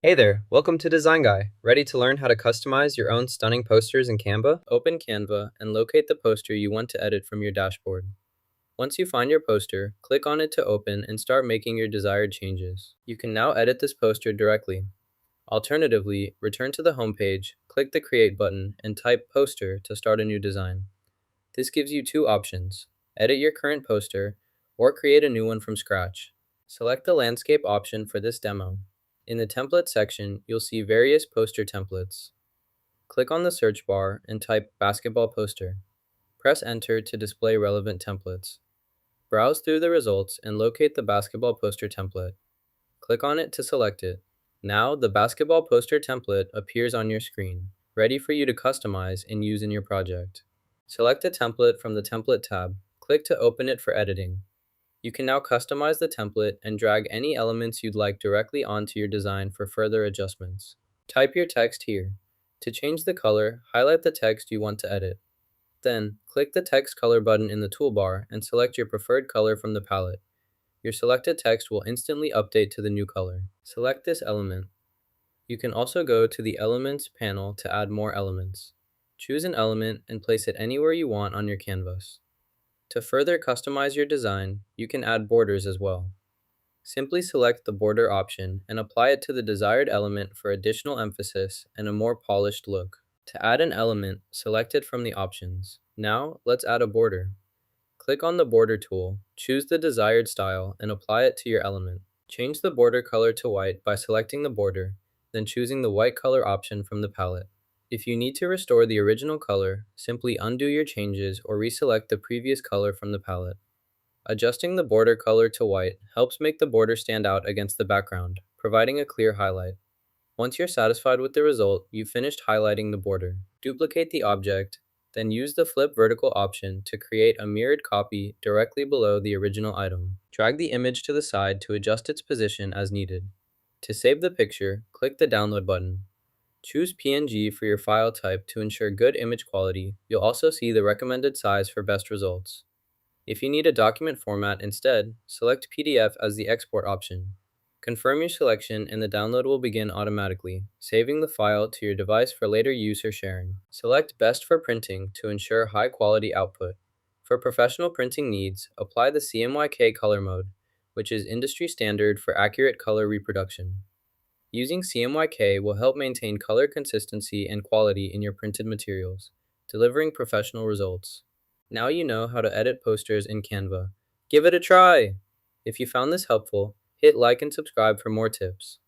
Hey there, welcome to Design Guy. Ready to learn how to customize your own stunning posters in Canva? Open Canva and locate the poster you want to edit from your dashboard. Once you find your poster, click on it to open and start making your desired changes. You can now edit this poster directly. Alternatively, return to the home page, click the Create button, and type Poster to start a new design. This gives you two options: edit your current poster or create a new one from scratch. Select the landscape option for this demo. In the template section, you'll see various poster templates. Click on the search bar and type basketball poster. Press enter to display relevant templates. Browse through the results and locate the basketball poster template. Click on it to select it. Now the basketball poster template appears on your screen, ready for you to customize and use in your project. Select a template from the Template tab. Click to open it for editing. You can now customize the template and drag any elements you'd like directly onto your design for further adjustments. Type your text here. To change the color, highlight the text you want to edit. Then, click the Text Color button in the toolbar and select your preferred color from the palette. Your selected text will instantly update to the new color. Select this element. You can also go to the Elements panel to add more elements. Choose an element and place it anywhere you want on your canvas. To further customize your design, you can add borders as well. Simply select the border option and apply it to the desired element for additional emphasis and a more polished look. To add an element, select it from the options. Now, let's add a border. Click on the border tool, choose the desired style, and apply it to your element. Change the border color to white by selecting the border, then choosing the white color option from the palette. If you need to restore the original color, simply undo your changes or reselect the previous color from the palette. Adjusting the border color to white helps make the border stand out against the background, providing a clear highlight. Once you're satisfied with the result, you've finished highlighting the border. Duplicate the object, then use the Flip Vertical option to create a mirrored copy directly below the original item. Drag the image to the side to adjust its position as needed. To save the picture, click the Download button. Choose PNG for your file type to ensure good image quality. You'll also see the recommended size for best results. If you need a document format instead, select PDF as the export option. Confirm your selection and the download will begin automatically, saving the file to your device for later use or sharing. Select Best for Printing to ensure high quality output. For professional printing needs, apply the CMYK color mode, which is industry standard for accurate color reproduction. Using CMYK will help maintain color consistency and quality in your printed materials, delivering professional results. Now you know how to edit posters in Canva. Give it a try! If you found this helpful, hit like and subscribe for more tips.